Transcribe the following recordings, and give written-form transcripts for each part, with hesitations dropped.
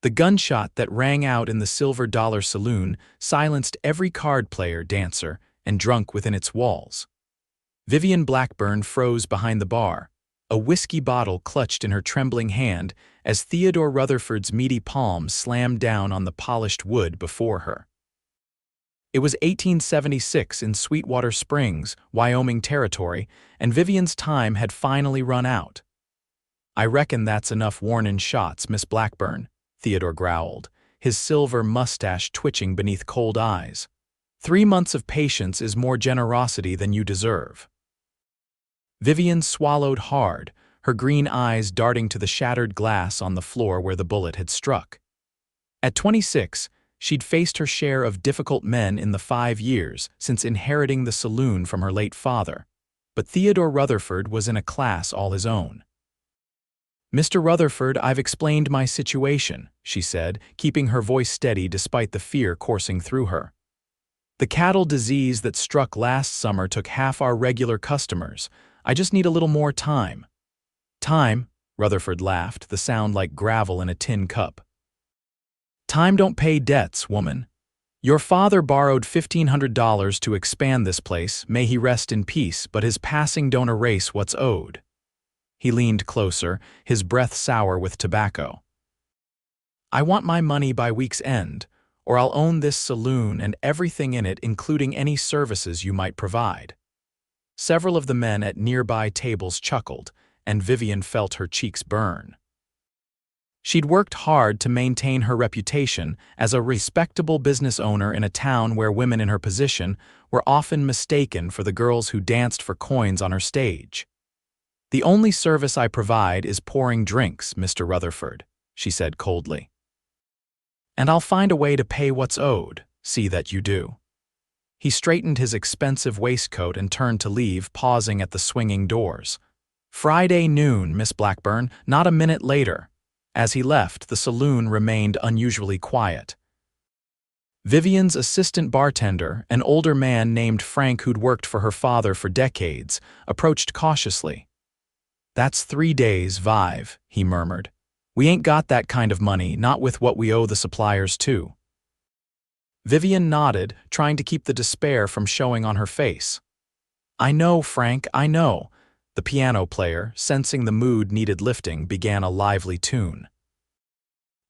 The gunshot that rang out in the Silver Dollar Saloon silenced every card player, dancer, and drunk within its walls. Vivian Blackburn froze behind the bar, a whiskey bottle clutched in her trembling hand as Theodore Rutherford's meaty palm slammed down on the polished wood before her. It was 1876 in Sweetwater Springs, Wyoming territory, and Vivian's time had finally run out. "I reckon that's enough warnin' shots, Miss Blackburn," Theodore growled, his silver mustache twitching beneath cold eyes. "3 months of patience is more generosity than you deserve." Vivian swallowed hard, her green eyes darting to the shattered glass on the floor where the bullet had struck. At 26, she'd faced her share of difficult men in the 5 years since inheriting the saloon from her late father, but Theodore Rutherford was in a class all his own. "Mr. Rutherford, I've explained my situation," she said, keeping her voice steady despite the fear coursing through her. "The cattle disease that struck last summer took half our regular customers. I just need a little more time." "Time?" Rutherford laughed, the sound like gravel in a tin cup. "Time don't pay debts, woman. Your father borrowed $1,500 to expand this place, may he rest in peace, but his passing don't erase what's owed." He leaned closer, his breath sour with tobacco. "I want my money by week's end, or I'll own this saloon and everything in it, including any services you might provide." Several of the men at nearby tables chuckled, and Vivian felt her cheeks burn. She'd worked hard to maintain her reputation as a respectable business owner in a town where women in her position were often mistaken for the girls who danced for coins on her stage. "The only service I provide is pouring drinks, Mr. Rutherford," she said coldly. "And I'll find a way to pay what's owed, see that you do." He straightened his expensive waistcoat and turned to leave, pausing at the swinging doors. "Friday noon, Miss Blackburn, not a minute later." As he left, the saloon remained unusually quiet. Vivian's assistant bartender, an older man named Frank who'd worked for her father for decades, approached cautiously. "That's 3 days, Vive," he murmured. "We ain't got that kind of money, not with what we owe the suppliers too." Vivian nodded, trying to keep the despair from showing on her face. "I know, Frank, I know." The piano player, sensing the mood needed lifting, began a lively tune.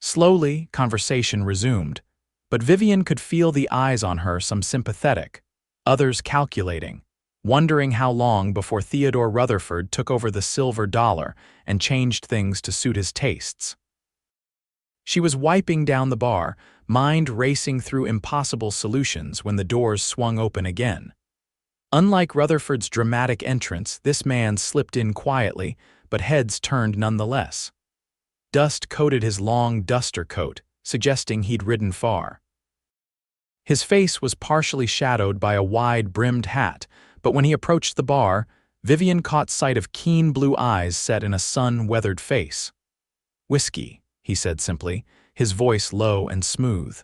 Slowly, conversation resumed, but Vivian could feel the eyes on her, some sympathetic, others calculating, wondering how long before Theodore Rutherford took over the Silver Dollar and changed things to suit his tastes. She was wiping down the bar, mind racing through impossible solutions when the doors swung open again. Unlike Rutherford's dramatic entrance, this man slipped in quietly, but heads turned nonetheless. Dust coated his long duster coat, suggesting he'd ridden far. His face was partially shadowed by a wide-brimmed hat, but when he approached the bar, Vivian caught sight of keen blue eyes set in a sun-weathered face. "Whiskey," he said simply, his voice low and smooth.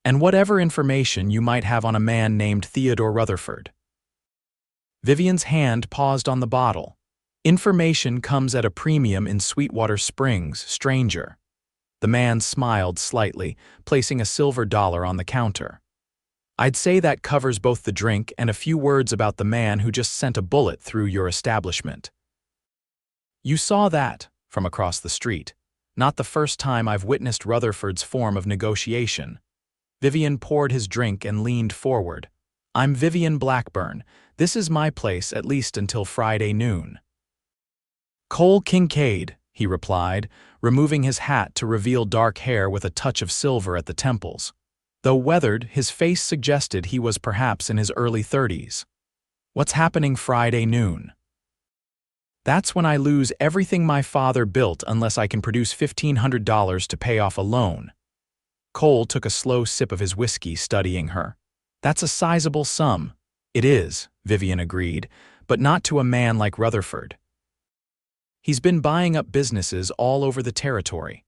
"And whatever information you might have on a man named Theodore Rutherford." Vivian's hand paused on the bottle. "Information comes at a premium in Sweetwater Springs, stranger." The man smiled slightly, placing a silver dollar on the counter. "I'd say that covers both the drink and a few words about the man who just sent a bullet through your establishment." "You saw that," from across the street. "Not the first time I've witnessed Rutherford's form of negotiation." Vivian poured his drink and leaned forward. "I'm Vivian Blackburn. This is my place at least until Friday noon." "Cole Kincaid," he replied, removing his hat to reveal dark hair with a touch of silver at the temples. Though weathered, his face suggested he was perhaps in his early 30s. "What's happening Friday noon?" "That's when I lose everything my father built unless I can produce $1,500 to pay off a loan." Cole took a slow sip of his whiskey, studying her. "That's a sizable sum." "It is," Vivian agreed, "but not to a man like Rutherford. He's been buying up businesses all over the territory.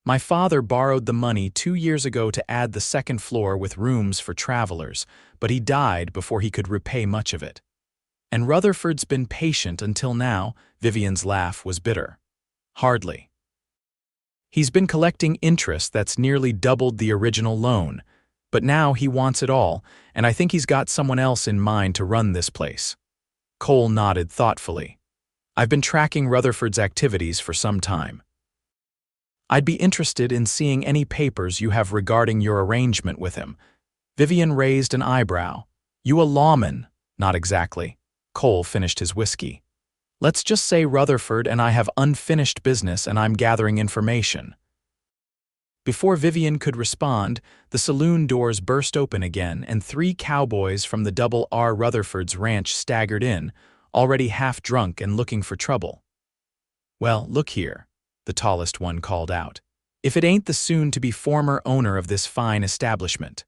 My father borrowed the money 2 years ago to add the second floor with rooms for travelers, but he died before he could repay much of it. And Rutherford's been patient until now." Vivian's laugh was bitter. "Hardly. He's been collecting interest that's nearly doubled the original loan, but now he wants it all, and I think he's got someone else in mind to run this place. Cole nodded thoughtfully. I've been tracking Rutherford's activities for some time. I'd be interested in seeing any papers you have regarding your arrangement with him. Vivian raised an eyebrow. You a lawman? Not exactly. Cole finished his whiskey. Let's just say Rutherford and I have unfinished business and I'm gathering information. Before Vivian could respond, the saloon doors burst open again and 3 cowboys from the Double R Rutherford's ranch staggered in, already half drunk and looking for trouble. Well, look here, the tallest one called out. If it ain't the soon-to-be former owner of this fine establishment.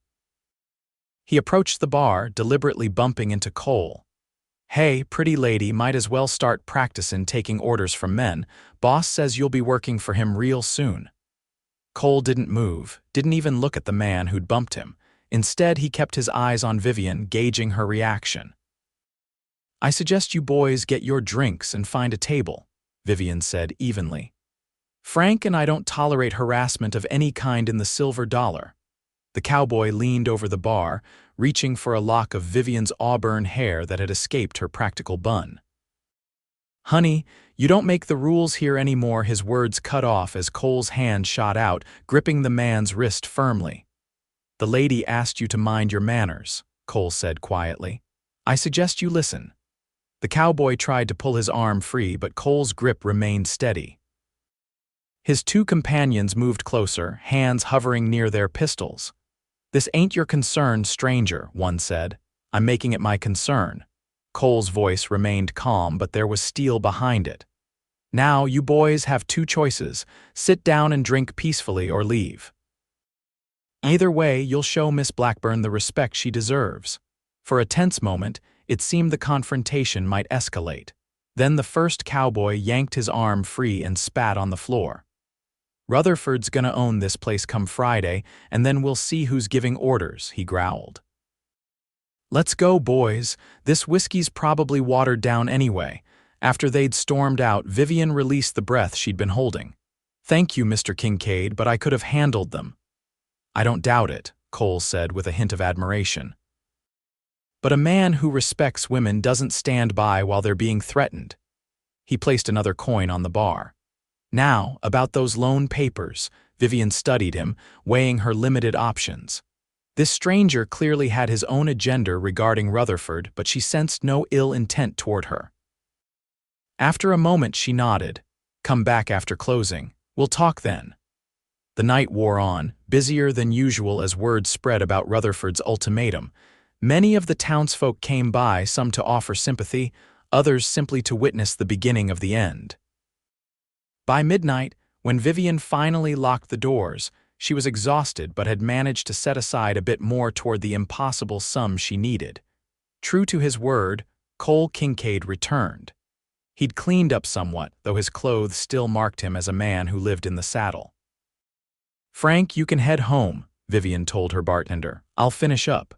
He approached the bar, deliberately bumping into Cole. Hey, pretty lady, might as well start practicing taking orders from men. Boss says you'll be working for him real soon. Cole didn't move, didn't even look at the man who'd bumped him. Instead, he kept his eyes on Vivian, gauging her reaction. I suggest you boys get your drinks and find a table, Vivian said evenly. Frank and I don't tolerate harassment of any kind in the Silver Dollar. The cowboy leaned over the bar, reaching for a lock of Vivian's auburn hair that had escaped her practical bun. Honey, you don't make the rules here anymore, his words cut off as Cole's hand shot out, gripping the man's wrist firmly. The lady asked you to mind your manners, Cole said quietly. I suggest you listen. The cowboy tried to pull his arm free, but Cole's grip remained steady. His 2 companions moved closer, hands hovering near their pistols. This ain't your concern, stranger, one said. I'm making it my concern. Cole's voice remained calm, but there was steel behind it. Now, you boys have 2 choices. Sit down and drink peacefully or leave. Either way, you'll show Miss Blackburn the respect she deserves. For a tense moment, it seemed the confrontation might escalate. Then the first cowboy yanked his arm free and spat on the floor. Rutherford's gonna own this place come Friday, and then we'll see who's giving orders, he growled. Let's go, boys. This whiskey's probably watered down anyway. After they'd stormed out, Vivian released the breath she'd been holding. Thank you, Mr. Kincaid, but I could have handled them. I don't doubt it, Cole said with a hint of admiration. But a man who respects women doesn't stand by while they're being threatened. He placed another coin on the bar. Now, about those loan papers, Vivian studied him, weighing her limited options. This stranger clearly had his own agenda regarding Rutherford, but she sensed no ill intent toward her. After a moment, she nodded. Come back after closing. We'll talk then. The night wore on, busier than usual as word spread about Rutherford's ultimatum. Many of the townsfolk came by, some to offer sympathy, others simply to witness the beginning of the end. By midnight, when Vivian finally locked the doors, she was exhausted but had managed to set aside a bit more toward the impossible sum she needed. True to his word, Cole Kincaid returned. He'd cleaned up somewhat, though his clothes still marked him as a man who lived in the saddle. Frank, you can head home, Vivian told her bartender. I'll finish up.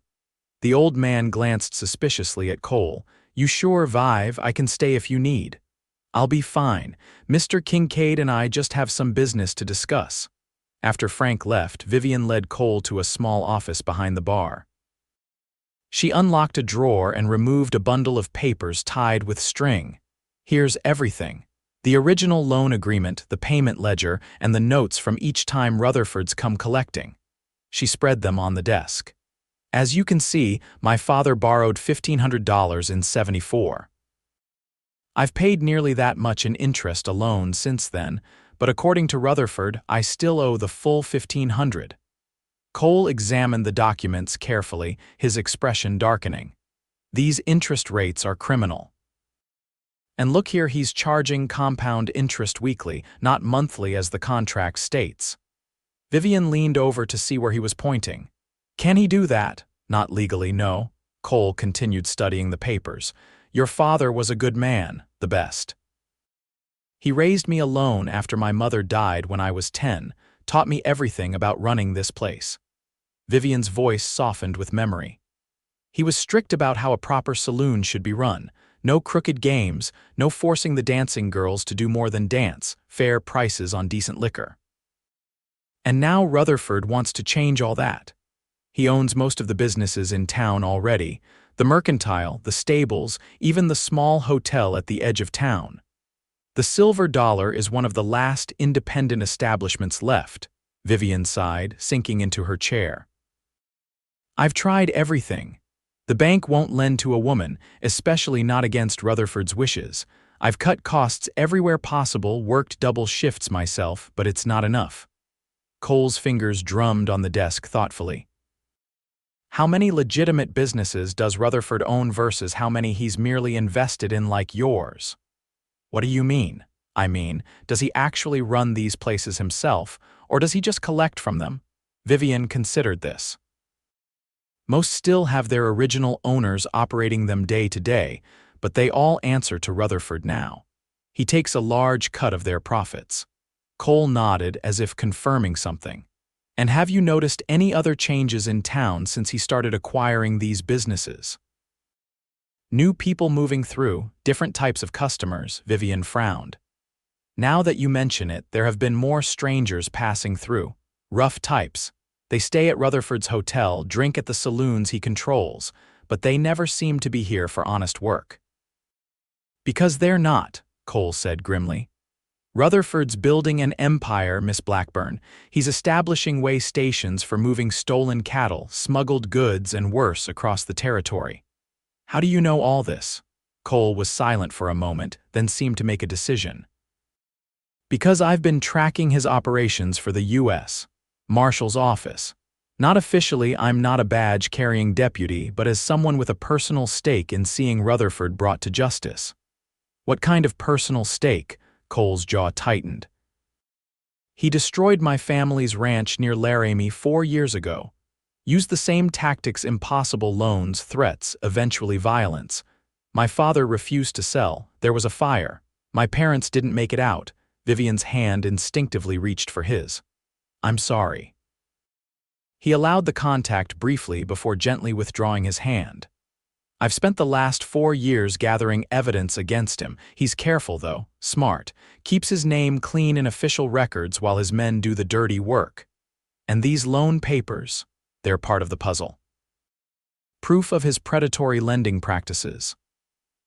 The old man glanced suspiciously at Cole. You sure, Vive? I can stay if you need. I'll be fine. Mr. Kincaid and I just have some business to discuss. After Frank left, Vivian led Cole to a small office behind the bar. She unlocked a drawer and removed a bundle of papers tied with string. Here's everything. The original loan agreement, the payment ledger, and the notes from each time Rutherford's come collecting. She spread them on the desk. As you can see, my father borrowed $1,500 in '74. I've paid nearly that much in interest alone since then, but according to Rutherford, I still owe the full $1,500. Cole examined the documents carefully, his expression darkening. These interest rates are criminal. And look here, he's charging compound interest weekly, not monthly as the contract states. Vivian leaned over to see where he was pointing. Can he do that? Not legally, no. Cole continued studying the papers. Your father was a good man, the best. He raised me alone after my mother died when I was 10, taught me everything about running this place. Vivian's voice softened with memory. He was strict about how a proper saloon should be run. No crooked games, no forcing the dancing girls to do more than dance, fair prices on decent liquor. And now Rutherford wants to change all that. He owns most of the businesses in town already, the mercantile, the stables, even the small hotel at the edge of town. The Silver Dollar is one of the last independent establishments left, Vivian sighed, sinking into her chair. I've tried everything. The bank won't lend to a woman, especially not against Rutherford's wishes. I've cut costs everywhere possible, worked double shifts myself, but it's not enough. Cole's fingers drummed on the desk thoughtfully. How many legitimate businesses does Rutherford own versus how many he's merely invested in like yours? What do you mean? I mean, does he actually run these places himself, or does he just collect from them? Vivian considered this. Most still have their original owners operating them day to day, but they all answer to Rutherford now. He takes a large cut of their profits. Cole nodded as if confirming something. And have you noticed any other changes in town since he started acquiring these businesses? New people moving through, different types of customers, Vivian frowned. Now that you mention it, there have been more strangers passing through. Rough types. They stay at Rutherford's hotel, drink at the saloons he controls, but they never seem to be here for honest work. Because they're not, Cole said grimly. Rutherford's building an empire, Miss Blackburn. He's establishing way stations for moving stolen cattle, smuggled goods, and worse across the territory. How do you know all this? Cole was silent for a moment, then seemed to make a decision. Because I've been tracking his operations for the U.S. Marshal's office. Not officially, I'm not a badge-carrying deputy, but as someone with a personal stake in seeing Rutherford brought to justice. What kind of personal stake? Cole's jaw tightened. He destroyed my family's ranch near Laramie 4 years ago. Used the same tactics: impossible loans, threats, eventually violence. My father refused to sell. There was a fire. My parents didn't make it out. Vivian's hand instinctively reached for his. I'm sorry. He allowed the contact briefly before gently withdrawing his hand. I've spent the last 4 years gathering evidence against him. He's careful, though, smart, keeps his name clean in official records while his men do the dirty work. And these loan papers, they're part of the puzzle. Proof of his predatory lending practices.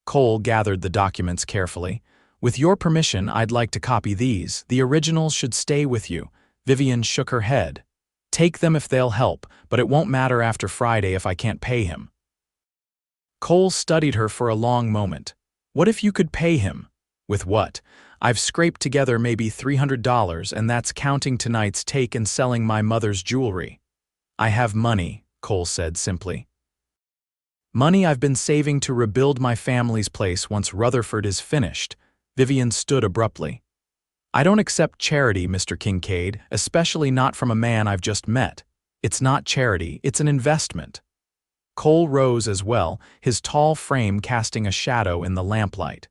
Cole gathered the documents carefully. With your permission, I'd like to copy these. The originals should stay with you. Vivian shook her head. Take them if they'll help, but it won't matter after Friday if I can't pay him. Cole studied her for a long moment. What if you could pay him? With what? I've scraped together maybe $300, and that's counting tonight's take and selling my mother's jewelry. I have money, Cole said simply. Money I've been saving to rebuild my family's place once Rutherford is finished. Vivian stood abruptly. I don't accept charity, Mr. Kincaid, especially not from a man I've just met. It's not charity, it's an investment. Cole rose as well, his tall frame casting a shadow in the lamplight.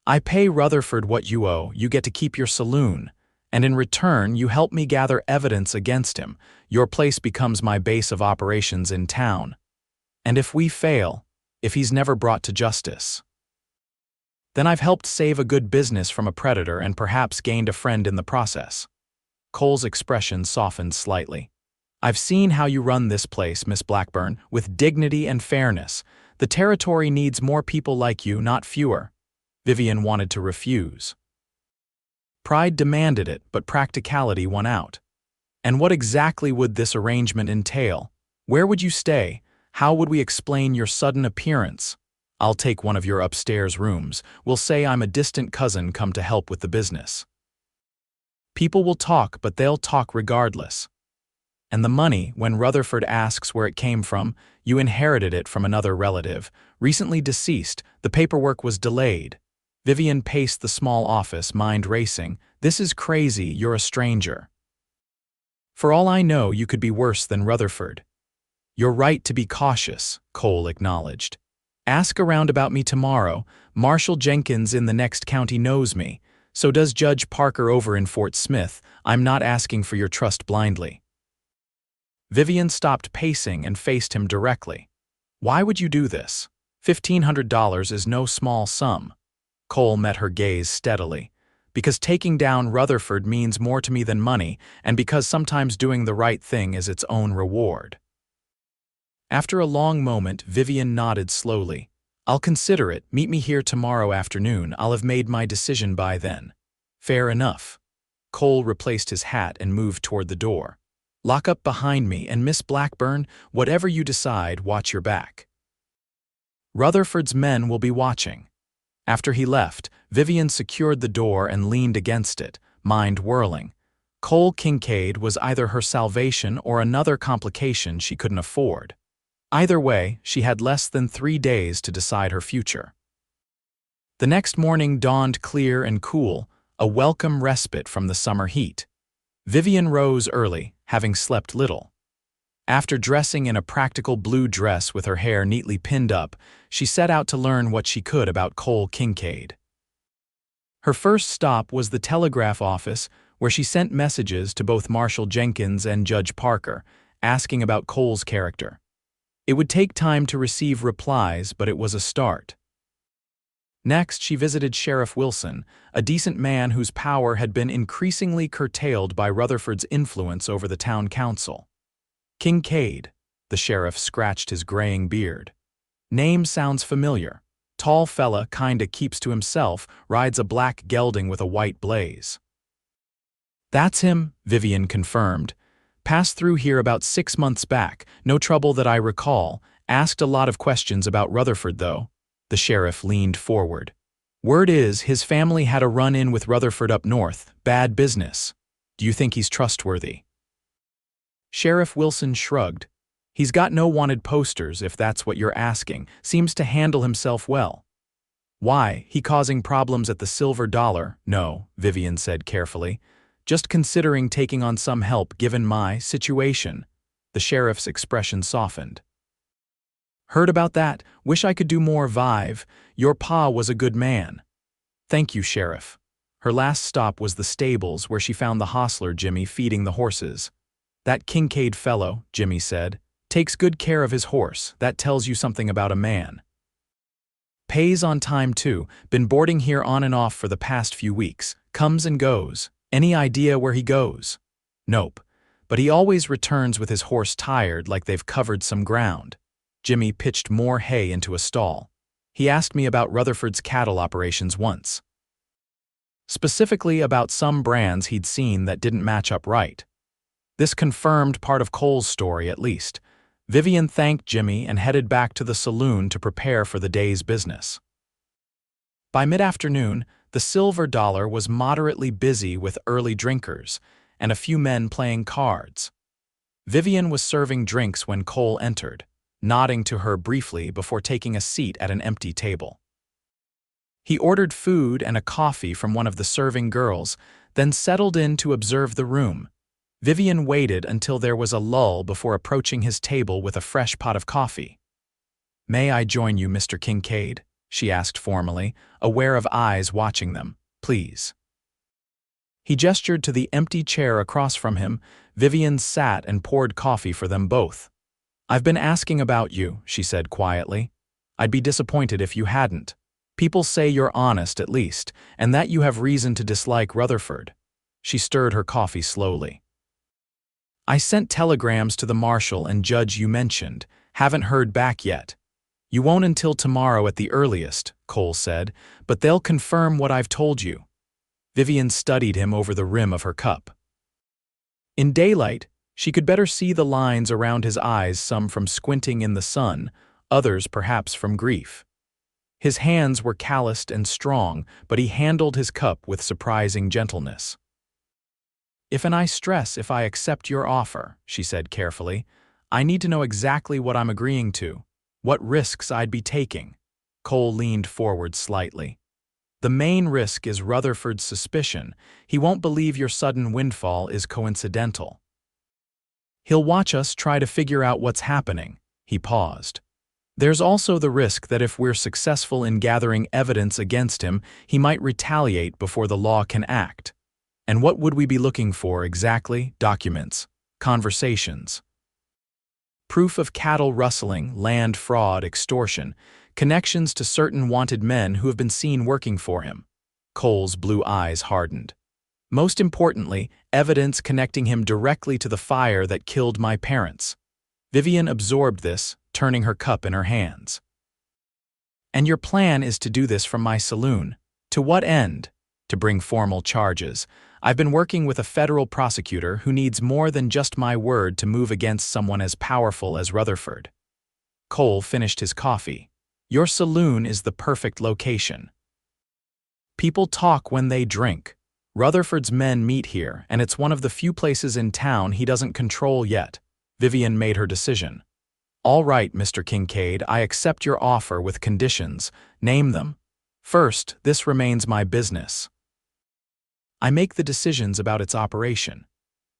I pay Rutherford what you owe, you get to keep your saloon, and in return you help me gather evidence against him. Your place becomes my base of operations in town. And if we fail, if he's never brought to justice, then I've helped save a good business from a predator and perhaps gained a friend in the process. Cole's expression softened slightly. I've seen how you run this place, Miss Blackburn, with dignity and fairness. The territory needs more people like you, not fewer. Vivian wanted to refuse. Pride demanded it, but practicality won out. And what exactly would this arrangement entail? Where would you stay? How would we explain your sudden appearance? I'll take one of your upstairs rooms. We'll say I'm a distant cousin come to help with the business. People will talk, but they'll talk regardless. And the money, when Rutherford asks where it came from, you inherited it from another relative, recently deceased. The paperwork was delayed. Vivian paced the small office, mind racing. This is crazy, you're a stranger. For all I know, you could be worse than Rutherford. You're right to be cautious, Cole acknowledged. Ask around about me tomorrow. Marshal Jenkins in the next county knows me. So does Judge Parker over in Fort Smith. I'm not asking for your trust blindly. Vivian stopped pacing and faced him directly. Why would you do this? $1,500 is no small sum. Cole met her gaze steadily. Because taking down Rutherford means more to me than money, and because sometimes doing the right thing is its own reward." After a long moment, Vivian nodded slowly. "I'll consider it. Meet me here tomorrow afternoon. I'll have made my decision by then." "Fair enough." Cole replaced his hat and moved toward the door. "Lock up behind me, and Miss Blackburn, whatever you decide, watch your back." Rutherford's men will be watching. After he left, Vivian secured the door and leaned against it, mind whirling. Cole Kincaid was either her salvation or another complication she couldn't afford. Either way, she had less than 3 days to decide her future. The next morning dawned clear and cool, a welcome respite from the summer heat. Vivian rose early, having slept little. After dressing in a practical blue dress with her hair neatly pinned up, she set out to learn what she could about Cole Kincaid. Her first stop was the telegraph office, where she sent messages to both Marshal Jenkins and Judge Parker, asking about Cole's character. It would take time to receive replies, but it was a start. Next, she visited Sheriff Wilson, a decent man whose power had been increasingly curtailed by Rutherford's influence over the town council. "Kincaid," the sheriff scratched his graying beard. "Name sounds familiar. Tall fella, kinda keeps to himself, rides a black gelding with a white blaze." "That's him," Vivian confirmed. "Passed through here about 6 months back, no trouble that I recall. Asked a lot of questions about Rutherford, though." The sheriff leaned forward. "Word is, his family had a run-in with Rutherford up north. Bad business. Do you think he's trustworthy?" Sheriff Wilson shrugged. "He's got no wanted posters, if that's what you're asking. Seems to handle himself well." "Why, he causing problems at the Silver Dollar?" "No," Vivian said carefully. "Just considering taking on some help given my situation." The sheriff's expression softened. "Heard about that? Wish I could do more, Vive. Your pa was a good man." "Thank you, Sheriff." Her last stop was the stables, where she found the hostler Jimmy feeding the horses. "That Kincaid fellow," Jimmy said, "takes good care of his horse. That tells you something about a man. Pays on time too, been boarding here on and off for the past few weeks. Comes and goes. Any idea where he goes?" "Nope. But he always returns with his horse tired, like they've covered some ground." Jimmy pitched more hay into a stall. "He asked me about Rutherford's cattle operations once. Specifically about some brands he'd seen that didn't match up right." This confirmed part of Cole's story, at least. Vivian thanked Jimmy and headed back to the saloon to prepare for the day's business. By mid-afternoon, the Silver Dollar was moderately busy with early drinkers and a few men playing cards. Vivian was serving drinks when Cole entered, nodding to her briefly before taking a seat at an empty table. He ordered food and a coffee from one of the serving girls, then settled in to observe the room. Vivian waited until there was a lull before approaching his table with a fresh pot of coffee. "May I join you, Mr. Kincaid?" she asked formally, aware of eyes watching them. "Please." He gestured to the empty chair across from him. Vivian sat and poured coffee for them both. "I've been asking about you," she said quietly. "I'd be disappointed if you hadn't. People say you're honest, at least, and that you have reason to dislike Rutherford." She stirred her coffee slowly. "I sent telegrams to the marshal and judge you mentioned. Haven't heard back yet." "You won't until tomorrow at the earliest," Cole said, "but they'll confirm what I've told you." Vivian studied him over the rim of her cup. In daylight, she could better see the lines around his eyes, some from squinting in the sun, others perhaps from grief. His hands were calloused and strong, but he handled his cup with surprising gentleness. I stress if I accept your offer," she said carefully. "I need to know exactly what I'm agreeing to, what risks I'd be taking." Cole leaned forward slightly. "The main risk is Rutherford's suspicion. He won't believe your sudden windfall is coincidental. He'll watch us try to figure out what's happening." He paused. "There's also the risk that if we're successful in gathering evidence against him, he might retaliate before the law can act. And what would we be looking for exactly? Documents, conversations, proof of cattle rustling, land fraud, extortion, connections to certain wanted men who have been seen working for him. Cole's blue eyes hardened. Most importantly, evidence connecting him directly to the fire that killed my parents. Vivian absorbed this, turning her cup in her hands. And your plan is to do this from my saloon. To what end? To bring formal charges. I've been working with a federal prosecutor who needs more than just my word to move against someone as powerful as Rutherford. Cole finished his coffee. Your saloon is the perfect location. People talk when they drink. Rutherford's men meet here, and it's one of the few places in town he doesn't control yet. Vivian made her decision. All right, Mr. Kincaid, I accept your offer with conditions. Name them. First, this remains my business. I make the decisions about its operation.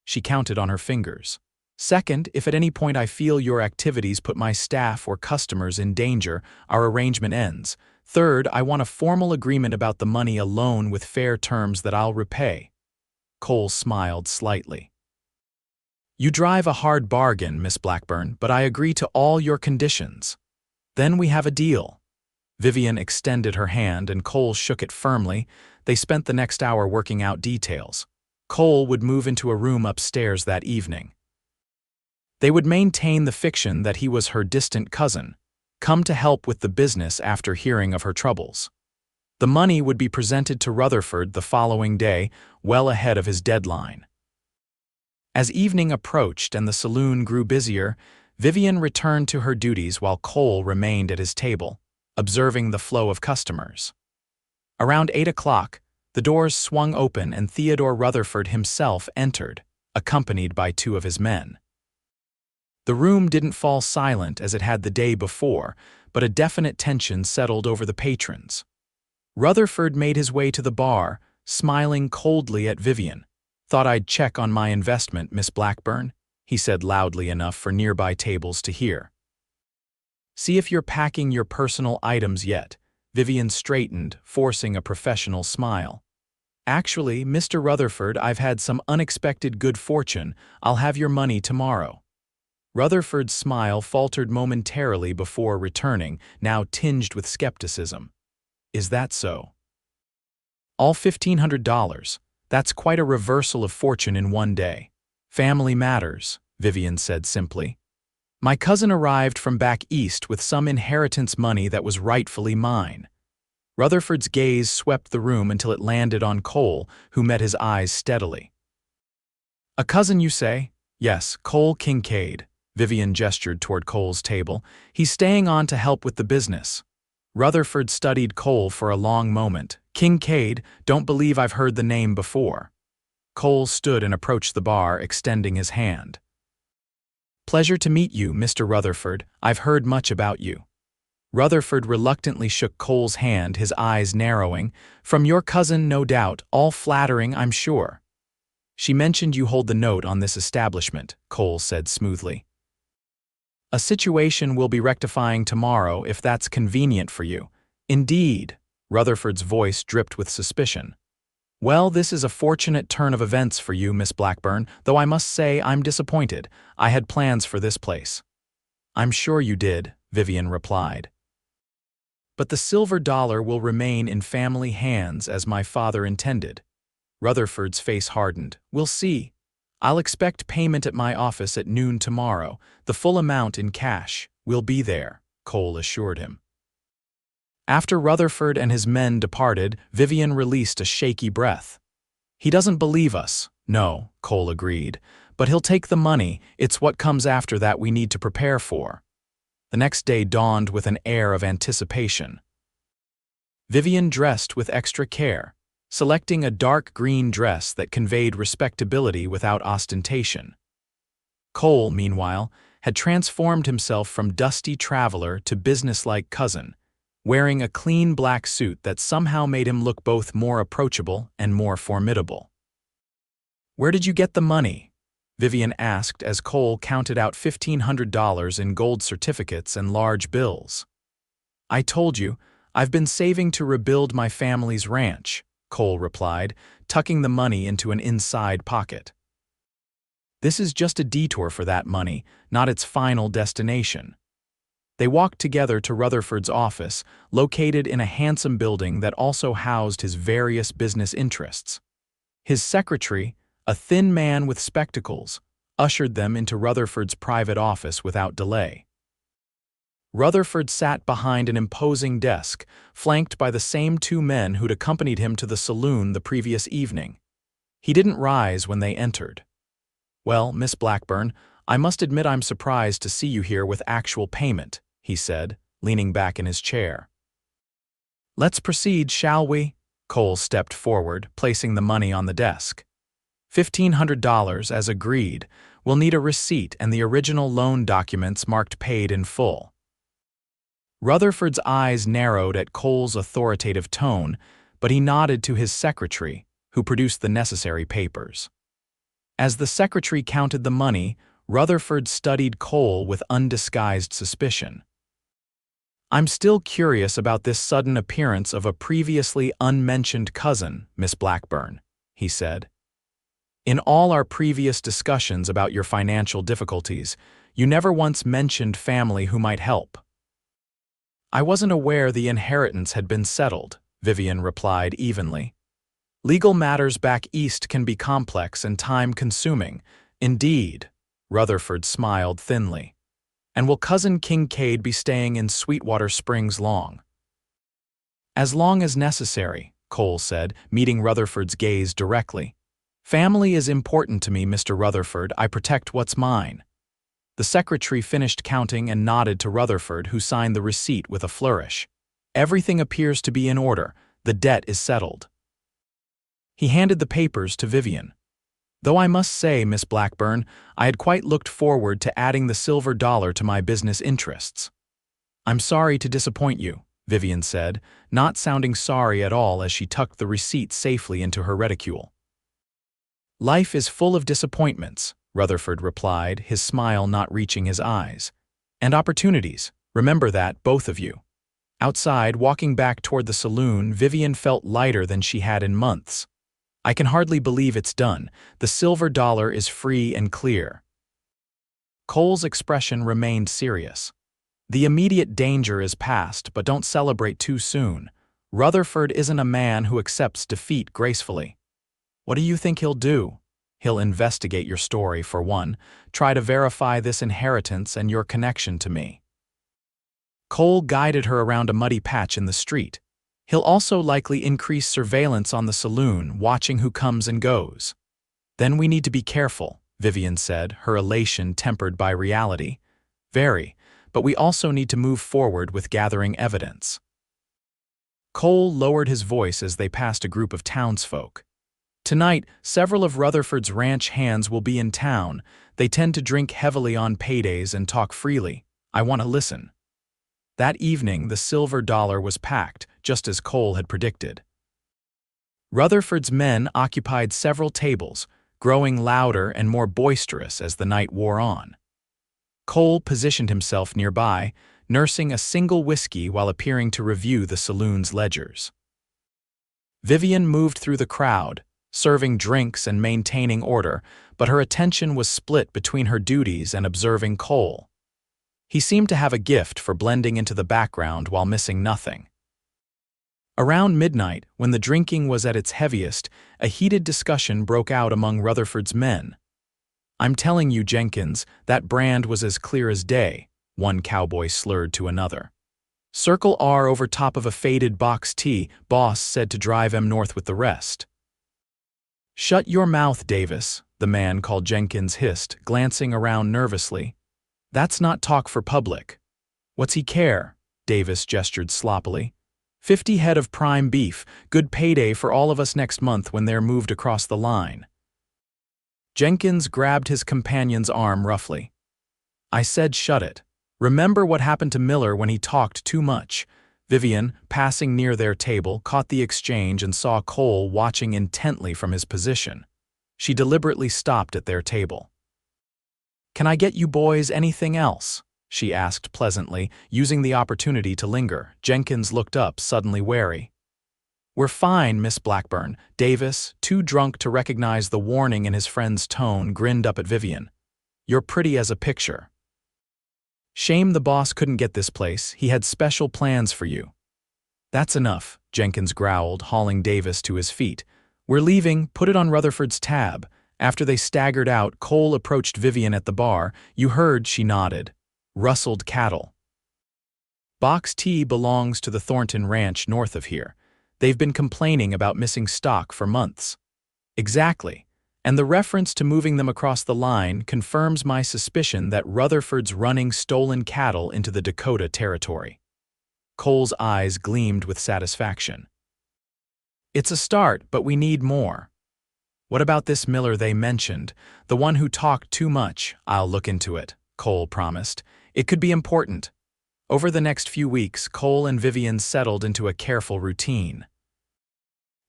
She counted on her fingers. Second, if at any point I feel your activities put my staff or customers in danger, our arrangement ends. Third, I want a formal agreement about the money alone with fair terms that I'll repay. Cole smiled slightly. You drive a hard bargain, Miss Blackburn, but I agree to all your conditions. Then we have a deal. Vivian extended her hand and Cole shook it firmly. They spent the next hour working out details. Cole would move into a room upstairs that evening. They would maintain the fiction that he was her distant cousin, come to help with the business after hearing of her troubles. The money would be presented to Rutherford the following day, well ahead of his deadline. As evening approached and the saloon grew busier, Vivian returned to her duties while Cole remained at his table, observing the flow of customers. Around 8 o'clock, the doors swung open and Theodore Rutherford himself entered, accompanied by 2 of his men. The room didn't fall silent as it had the day before, but a definite tension settled over the patrons. Rutherford made his way to the bar, smiling coldly at Vivian. Thought I'd check on my investment, Miss Blackburn, he said loudly enough for nearby tables to hear. See if you're packing your personal items yet. Vivian straightened, forcing a professional smile. Actually, Mr. Rutherford, I've had some unexpected good fortune. I'll have your money tomorrow. Rutherford's smile faltered momentarily before returning, now tinged with skepticism. Is that so? All $1,500. That's quite a reversal of fortune in one day. Family matters, Vivian said simply. My cousin arrived from back east with some inheritance money that was rightfully mine. Rutherford's gaze swept the room until it landed on Cole, who met his eyes steadily. A cousin, you say? Yes, Cole Kincaid. Vivian gestured toward Cole's table. He's staying on to help with the business. Rutherford studied Cole for a long moment. Kincaid, don't believe I've heard the name before. Cole stood and approached the bar, extending his hand. Pleasure to meet you, Mr. Rutherford. I've heard much about you. Rutherford reluctantly shook Cole's hand, his eyes narrowing. From your cousin, no doubt, all flattering, I'm sure. She mentioned you hold the note on this establishment, Cole said smoothly. A situation we'll be rectifying tomorrow if that's convenient for you. Indeed, Rutherford's voice dripped with suspicion. Well, this is a fortunate turn of events for you, Miss Blackburn, though I must say I'm disappointed. I had plans for this place. I'm sure you did, Vivian replied. But the silver dollar will remain in family hands as my father intended. Rutherford's face hardened. We'll see. I'll expect payment at my office at noon tomorrow, the full amount in cash. We'll be there, Cole assured him. After Rutherford and his men departed, Vivian released a shaky breath. He doesn't believe us. No, Cole agreed. But he'll take the money. It's what comes after that we need to prepare for. The next day dawned with an air of anticipation. Vivian dressed with extra care, selecting a dark green dress that conveyed respectability without ostentation. Cole, meanwhile, had transformed himself from dusty traveler to businesslike cousin, wearing a clean black suit that somehow made him look both more approachable and more formidable. Where did you get the money? Vivian asked as Cole counted out $1,500 in gold certificates and large bills. I told you, I've been saving to rebuild my family's ranch, Cole replied, tucking the money into an inside pocket. This is just a detour for that money, not its final destination. They walked together to Rutherford's office, located in a handsome building that also housed his various business interests. His secretary, a thin man with spectacles, ushered them into Rutherford's private office without delay. Rutherford sat behind an imposing desk, flanked by the same two men who'd accompanied him to the saloon the previous evening. He didn't rise when they entered. "Well, Miss Blackburn, I must admit I'm surprised to see you here with actual payment," he said, leaning back in his chair. "Let's proceed, shall we?" Cole stepped forward, placing the money on the desk. $1,500 as agreed. We'll need a receipt and the original loan documents marked paid in full. Rutherford's eyes narrowed at Cole's authoritative tone, but he nodded to his secretary, who produced the necessary papers. As the secretary counted the money, Rutherford studied Cole with undisguised suspicion. "I'm still curious about this sudden appearance of a previously unmentioned cousin, Miss Blackburn," he said. "In all our previous discussions about your financial difficulties, you never once mentioned family who might help." "I wasn't aware the inheritance had been settled," Vivian replied evenly. "Legal matters back east can be complex and time-consuming." "Indeed," Rutherford smiled thinly. "And will Cousin Kincaid be staying in Sweetwater Springs long?" "As long as necessary," Cole said, meeting Rutherford's gaze directly. "Family is important to me, Mr. Rutherford. I protect what's mine." The secretary finished counting and nodded to Rutherford, who signed the receipt with a flourish. "Everything appears to be in order. The debt is settled." He handed the papers to Vivian. "Though I must say, Miss Blackburn, I had quite looked forward to adding the silver dollar to my business interests." "I'm sorry to disappoint you," Vivian said, not sounding sorry at all as she tucked the receipt safely into her reticule. "Life is full of disappointments," Rutherford replied, his smile not reaching his eyes. "And opportunities. Remember that, both of you." Outside, walking back toward the saloon, Vivian felt lighter than she had in months. "I can hardly believe it's done. The silver dollar is free and clear." Cole's expression remained serious. "The immediate danger is past, but don't celebrate too soon. Rutherford isn't a man who accepts defeat gracefully." "What do you think he'll do?" "He'll investigate your story, for one, try to verify this inheritance and your connection to me." Cole guided her around a muddy patch in the street. "He'll also likely increase surveillance on the saloon, watching who comes and goes." "Then we need to be careful," Vivian said, her elation tempered by reality. "Very, but we also need to move forward with gathering evidence." Cole lowered his voice as they passed a group of townsfolk. "Tonight, several of Rutherford's ranch hands will be in town. They tend to drink heavily on paydays and talk freely. I want to listen." That evening, the silver dollar was packed, just as Cole had predicted. Rutherford's men occupied several tables, growing louder and more boisterous as the night wore on. Cole positioned himself nearby, nursing a single whiskey while appearing to review the saloon's ledgers. Vivian moved through the crowd, serving drinks and maintaining order, but her attention was split between her duties and observing Cole. He seemed to have a gift for blending into the background while missing nothing. Around midnight, when the drinking was at its heaviest, a heated discussion broke out among Rutherford's men. "I'm telling you, Jenkins, that brand was as clear as day," one cowboy slurred to another. "Circle R over top of a faded box T, boss said to drive M north with the rest." "Shut your mouth, Davis," the man called Jenkins hissed, glancing around nervously. "That's not talk for public." "What's he care?" Davis gestured sloppily. 50 head of prime beef, good payday for all of us next month when they're moved across the line." Jenkins grabbed his companion's arm roughly. "I said shut it. Remember what happened to Miller when he talked too much." Vivian, passing near their table, caught the exchange and saw Cole watching intently from his position. She deliberately stopped at their table. "Can I get you boys anything else?" she asked pleasantly, using the opportunity to linger. Jenkins looked up, suddenly wary. "We're fine, Miss Blackburn." Davis, too drunk to recognize the warning in his friend's tone, grinned up at Vivian. "You're pretty as a picture." Shame the boss couldn't get this place, he had special plans for you. That's enough, Jenkins growled, hauling Davis to his feet. We're leaving, put it on Rutherford's tab. After they staggered out, Cole approached Vivian at the bar. You heard, she nodded. Rustled cattle. Box T belongs to the Thornton Ranch north of here. They've been complaining about missing stock for months. Exactly. And the reference to moving them across the line confirms my suspicion that Rutherford's running stolen cattle into the Dakota Territory. Cole's eyes gleamed with satisfaction. It's a start, but we need more. What about this Miller they mentioned, the one who talked too much? I'll look into it, Cole promised. It could be important. Over the next few weeks, Cole and Vivian settled into a careful routine.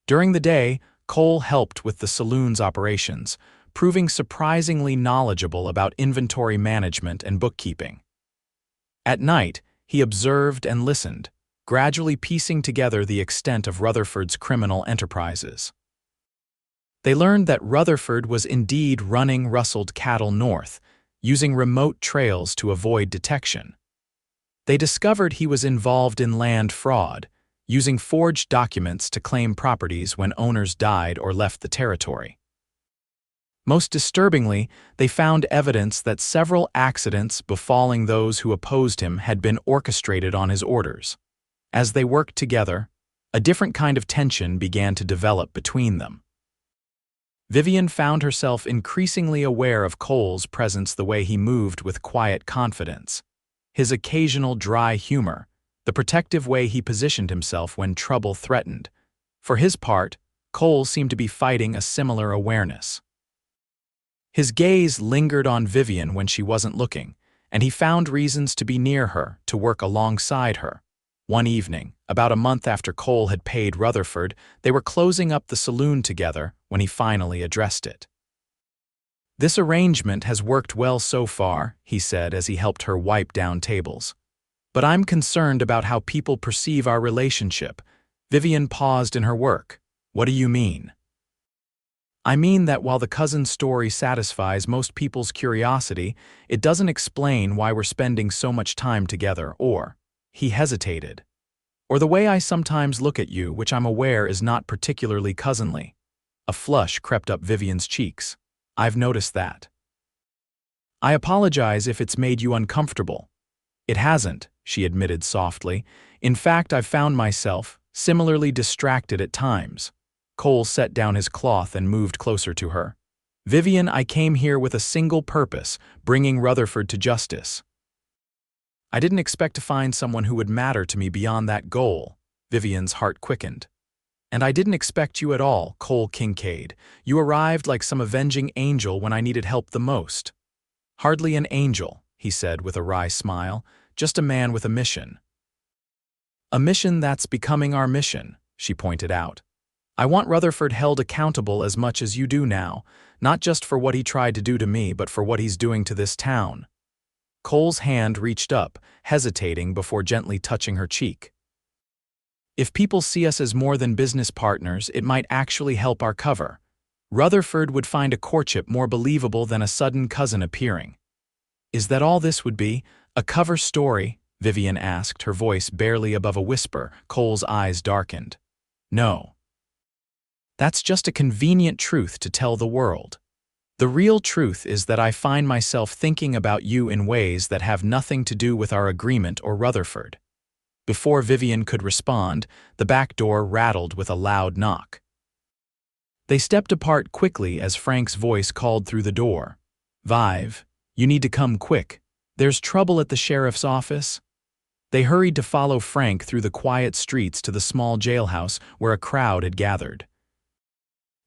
During the day, Cole helped with the saloon's operations, proving surprisingly knowledgeable about inventory management and bookkeeping. At night, he observed and listened, gradually piecing together the extent of Rutherford's criminal enterprises. They learned that Rutherford was indeed running rustled cattle north, using remote trails to avoid detection. They discovered he was involved in land fraud, using forged documents to claim properties when owners died or left the territory. Most disturbingly, they found evidence that several accidents befalling those who opposed him had been orchestrated on his orders. As they worked together, a different kind of tension began to develop between them. Vivian found herself increasingly aware of Cole's presence, the way he moved with quiet confidence, his occasional dry humor, the protective way he positioned himself when trouble threatened. For his part, Cole seemed to be fighting a similar awareness. His gaze lingered on Vivian when she wasn't looking, and he found reasons to be near her, to work alongside her. One evening, about a month after Cole had paid Rutherford, they were closing up the saloon together when he finally addressed it. This arrangement has worked well so far, he said as he helped her wipe down tables. But I'm concerned about how people perceive our relationship. Vivian paused in her work. What do you mean? I mean that while the cousin story satisfies most people's curiosity, it doesn't explain why we're spending so much time together, or, he hesitated, or the way I sometimes look at you, which I'm aware is not particularly cousinly. A flush crept up Vivian's cheeks. I've noticed that. I apologize if it's made you uncomfortable. It hasn't, she admitted softly. In fact, I've found myself similarly distracted at times. Cole set down his cloth and moved closer to her. Vivian, I came here with a single purpose, bringing Rutherford to justice. I didn't expect to find someone who would matter to me beyond that goal. Vivian's heart quickened. And I didn't expect you at all, Cole Kincaid. You arrived like some avenging angel when I needed help the most. Hardly an angel, he said with a wry smile, just a man with a mission. A mission that's becoming our mission, she pointed out. I want Rutherford held accountable as much as you do now, not just for what he tried to do to me, but for what he's doing to this town. Cole's hand reached up, hesitating before gently touching her cheek. If people see us as more than business partners, it might actually help our cover. Rutherford would find a courtship more believable than a sudden cousin appearing. Is that all this would be? A cover story? Vivian asked, her voice barely above a whisper. Cole's eyes darkened. No. That's just a convenient truth to tell the world. The real truth is that I find myself thinking about you in ways that have nothing to do with our agreement or Rutherford. Before Vivian could respond, the back door rattled with a loud knock. They stepped apart quickly as Frank's voice called through the door. Vive, you need to come quick. There's trouble at the sheriff's office. They hurried to follow Frank through the quiet streets to the small jailhouse where a crowd had gathered.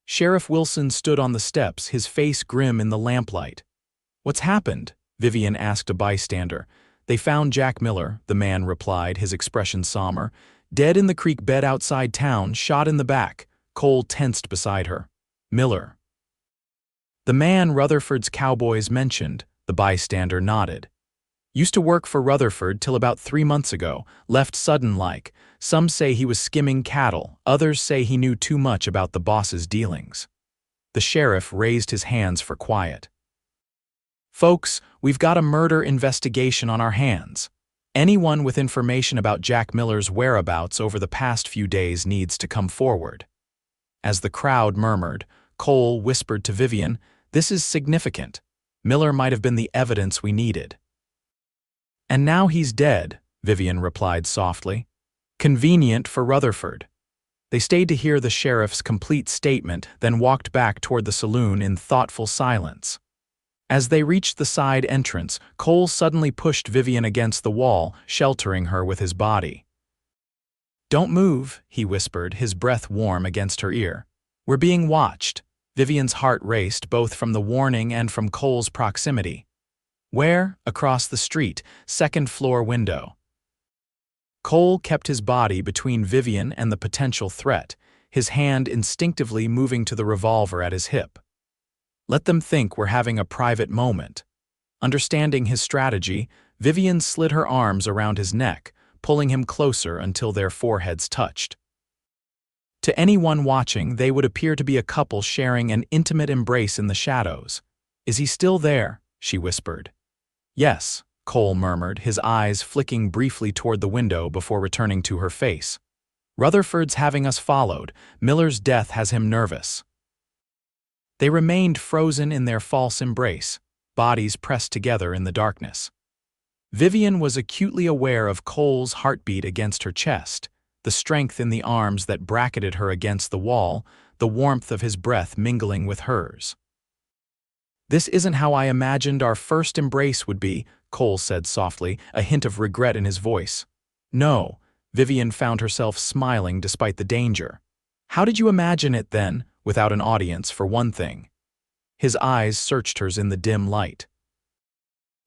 Sheriff Wilson stood on the steps, his face grim in the lamplight. What's happened? Vivian asked a bystander. They found Jack Miller, the man replied, his expression somber. Dead in the creek bed outside town, shot in the back. Cole tensed beside her. Miller. The man Rutherford's cowboys mentioned, the bystander nodded. Used to work for Rutherford till about 3 months ago, left sudden-like. Some say he was skimming cattle, others say he knew too much about the boss's dealings. The sheriff raised his hands for quiet. Folks, we've got a murder investigation on our hands. Anyone with information about Jack Miller's whereabouts over the past few days needs to come forward." As the crowd murmured, Cole whispered to Vivian, "This is significant. Miller might have been the evidence we needed." "And now he's dead," Vivian replied softly. "Convenient for Rutherford." They stayed to hear the sheriff's complete statement, then walked back toward the saloon in thoughtful silence. As they reached the side entrance, Cole suddenly pushed Vivian against the wall, sheltering her with his body. "Don't move," he whispered, his breath warm against her ear. "We're being watched." Vivian's heart raced, both from the warning and from Cole's proximity. "Where?" "Across the street, second-floor window." Cole kept his body between Vivian and the potential threat, his hand instinctively moving to the revolver at his hip. "Let them think we're having a private moment." Understanding his strategy, Vivian slid her arms around his neck, pulling him closer until their foreheads touched. To anyone watching, they would appear to be a couple sharing an intimate embrace in the shadows. "Is he still there?" she whispered. "Yes," Cole murmured, his eyes flicking briefly toward the window before returning to her face. "Rutherford's having us followed. Miller's death has him nervous." They remained frozen in their false embrace, bodies pressed together in the darkness. Vivian was acutely aware of Cole's heartbeat against her chest, the strength in the arms that bracketed her against the wall, the warmth of his breath mingling with hers. "This isn't how I imagined our first embrace would be," Cole said softly, a hint of regret in his voice. "No," Vivian found herself smiling despite the danger. "How did you imagine it then, without an audience, for one thing?" His eyes searched hers in the dim light.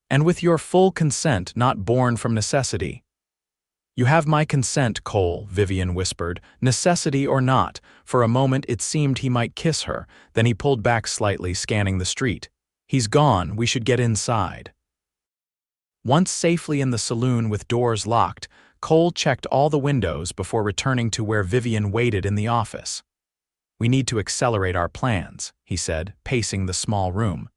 "And with your full consent, not born from necessity." "You have my consent, Cole," Vivian whispered, necessity or not. For a moment it seemed he might kiss her, then he pulled back slightly, scanning the street. "He's gone, we should get inside." Once safely in the saloon with doors locked, Cole checked all the windows before returning to where Vivian waited in the office. "We need to accelerate our plans," he said, pacing the small room.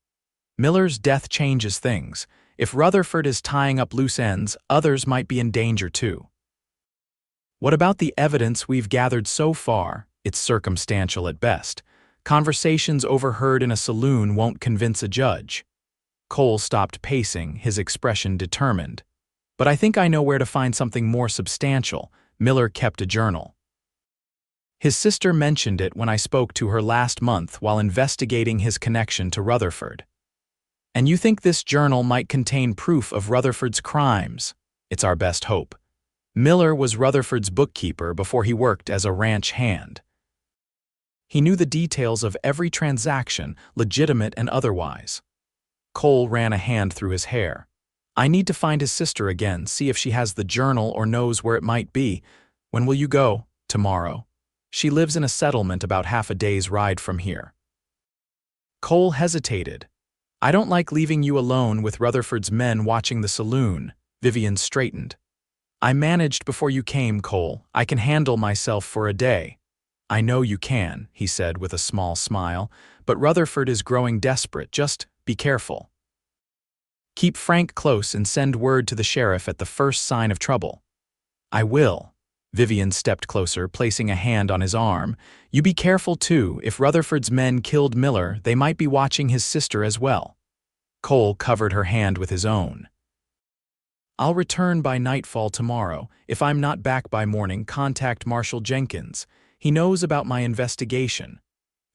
"Miller's death changes things. If Rutherford is tying up loose ends, others might be in danger too." "What about the evidence we've gathered so far?" "It's circumstantial at best. Conversations overheard in a saloon won't convince a judge." Cole stopped pacing, his expression determined. "But I think I know where to find something more substantial." Miller kept a journal. "His sister mentioned it when I spoke to her last month while investigating his connection to Rutherford." "And you think this journal might contain proof of Rutherford's crimes?" "It's our best hope. Miller was Rutherford's bookkeeper before he worked as a ranch hand. He knew the details of every transaction, legitimate and otherwise." Cole ran a hand through his hair. "I need to find his sister again, see if she has the journal or knows where it might be. When will you go?" "Tomorrow. She lives in a settlement about half a day's ride from here." Cole hesitated. "I don't like leaving you alone with Rutherford's men watching the saloon." Vivian straightened. "I managed before you came, Cole. I can handle myself for a day." "I know you can," he said with a small smile, "but Rutherford is growing desperate. Just be careful. Keep Frank close and send word to the sheriff at the first sign of trouble." "I will." Vivian stepped closer, placing a hand on his arm. "You be careful too. If Rutherford's men killed Miller, they might be watching his sister as well." Cole covered her hand with his own. "I'll return by nightfall tomorrow. If I'm not back by morning, contact Marshal Jenkins. He knows about my investigation."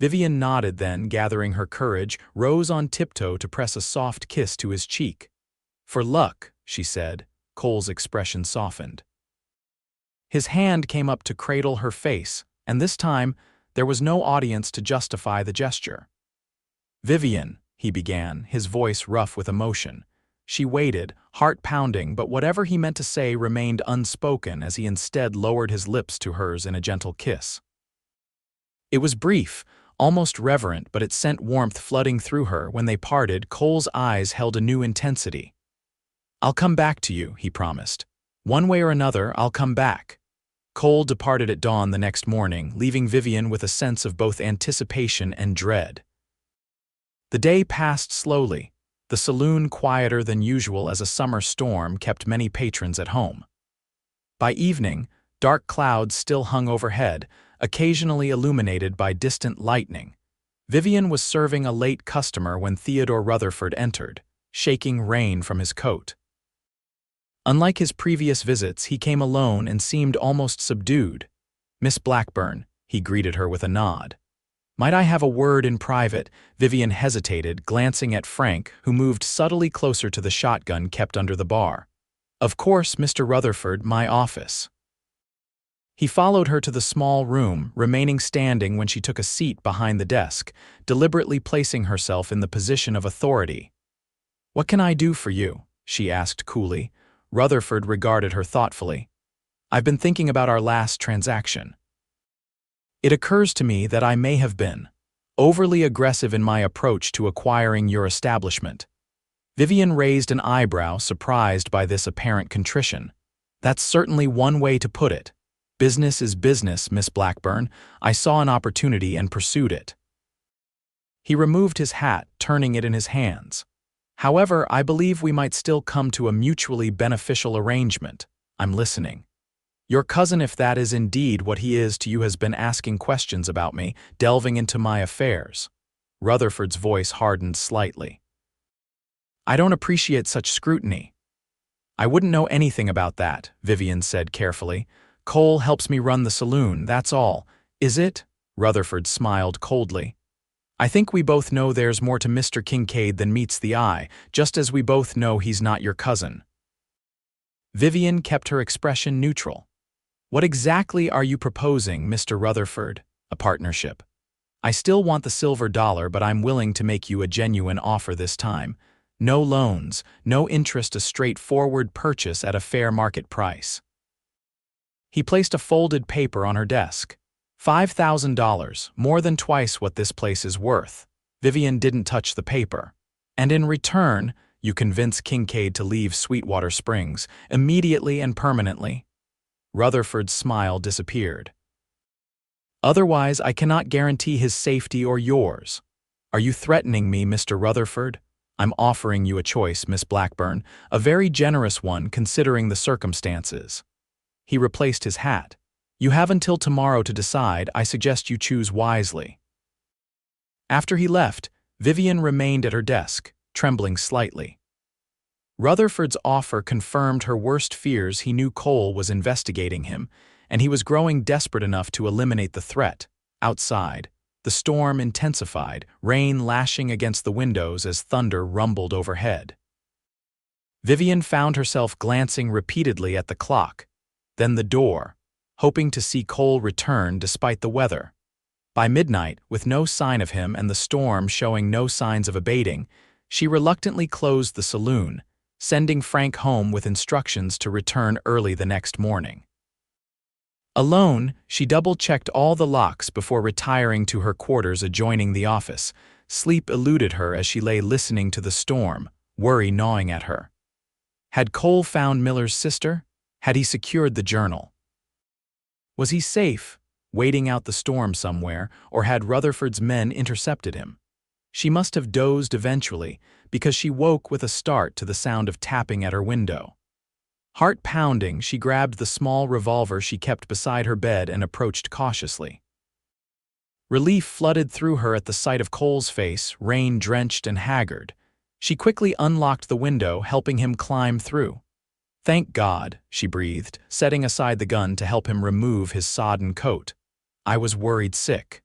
Vivian nodded, then, gathering her courage, rose on tiptoe to press a soft kiss to his cheek. "For luck," she said. Cole's expression softened. His hand came up to cradle her face, and this time there was no audience to justify the gesture. "Vivian," he began, his voice rough with emotion. She waited, heart pounding, but whatever he meant to say remained unspoken as he instead lowered his lips to hers in a gentle kiss. It was brief, almost reverent, but it sent warmth flooding through her. When they parted, Cole's eyes held a new intensity. "I'll come back to you," he promised. "One way or another, I'll come back." Cole departed at dawn the next morning, leaving Vivian with a sense of both anticipation and dread. The day passed slowly. the saloon quieter than usual as a summer storm kept many patrons at home. By evening, dark clouds still hung overhead, occasionally illuminated by distant lightning. Vivian was serving a late customer when Theodore Rutherford entered, shaking rain from his coat. Unlike his previous visits, he came alone and seemed almost subdued. "Miss Blackburn," he greeted her with a nod. "Might I have a word in private?" Vivian hesitated, glancing at Frank, who moved subtly closer to the shotgun kept under the bar. "Of course, Mr. Rutherford, my office." He followed her to the small room, remaining standing when she took a seat behind the desk, deliberately placing herself in the position of authority. "What can I do for you?" she asked coolly. Rutherford regarded her thoughtfully. "I've been thinking about our last transaction. It occurs to me that I may have been overly aggressive in my approach to acquiring your establishment." Vivian raised an eyebrow, surprised by this apparent contrition. "That's certainly one way to put it. Business is business, Miss Blackburn. I saw an opportunity and pursued it." He removed his hat, turning it in his hands. "However, I believe we might still come to a mutually beneficial arrangement. I'm listening. Your cousin, if that is indeed what he is to you, has been asking questions about me, delving into my affairs." Rutherford's voice hardened slightly. "I don't appreciate such scrutiny." "I wouldn't know anything about that," Vivian said carefully. "Cole helps me run the saloon, that's all." "Is it?" Rutherford smiled coldly. "I think we both know there's more to Mr. Kincaid than meets the eye, just as we both know he's not your cousin." Vivian kept her expression neutral. "What exactly are you proposing, Mr. Rutherford? A partnership? I still want the silver dollar, but I'm willing to make you a genuine offer this time. No loans, no interest, a straightforward purchase at a fair market price." He placed a folded paper on her desk. $5,000, more than twice what this place is worth. Vivian didn't touch the paper. "And in return, you convince Kincaid to leave Sweetwater Springs, immediately and permanently." Rutherford's smile disappeared. "Otherwise, I cannot guarantee his safety or yours." "Are you threatening me, Mr. Rutherford?" "I'm offering you a choice, Miss Blackburn, a very generous one considering the circumstances." He replaced his hat. "You have until tomorrow to decide. I suggest you choose wisely." After he left, Vivian remained at her desk, trembling slightly. Rutherford's offer confirmed her worst fears. He knew Cole was investigating him, and he was growing desperate enough to eliminate the threat. Outside, the storm intensified, rain lashing against the windows as thunder rumbled overhead. Vivian found herself glancing repeatedly at the clock, then the door, hoping to see Cole return despite the weather. By midnight, with no sign of him and the storm showing no signs of abating, she reluctantly closed the saloon, sending Frank home with instructions to return early the next morning. Alone, she double-checked all the locks before retiring to her quarters adjoining the office. Sleep eluded her as she lay listening to the storm, worry gnawing at her. Had Cole found Miller's sister? Had he secured the journal? Was he safe, waiting out the storm somewhere, or had Rutherford's men intercepted him? She must have dozed eventually, because she woke with a start to the sound of tapping at her window. Heart pounding, she grabbed the small revolver she kept beside her bed and approached cautiously. Relief flooded through her at the sight of Cole's face, rain-drenched and haggard. She quickly unlocked the window, helping him climb through. "Thank God," she breathed, setting aside the gun to help him remove his sodden coat. "I was worried sick."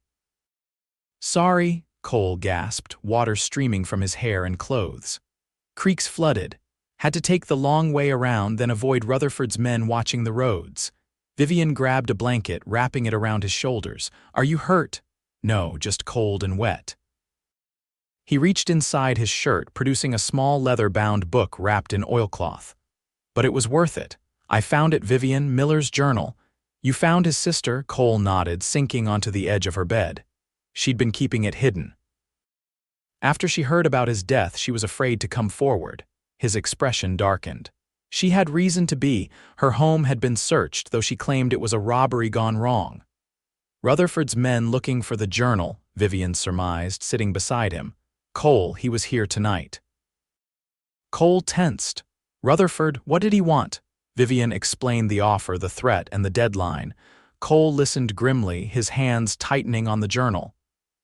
"Sorry," Cole gasped, water streaming from his hair and clothes. Creeks flooded. Had to take the long way around, then avoid Rutherford's men watching the roads. Vivian grabbed a blanket, wrapping it around his shoulders. "Are you hurt?" "No, just cold and wet." He reached inside his shirt, producing a small leather-bound book wrapped in oilcloth. "But it was worth it. I found it, Vivian, Miller's journal." "You found his sister?" Cole nodded, sinking onto the edge of her bed. She'd been keeping it hidden. After she heard about his death, she was afraid to come forward. His expression darkened. She had reason to be. Her home had been searched, though she claimed it was a robbery gone wrong. Rutherford's men looking for the journal, Vivian surmised, sitting beside him. Cole, he was here tonight. Cole tensed. Rutherford, what did he want? Vivian explained the offer, the threat, and the deadline. Cole listened grimly, his hands tightening on the journal.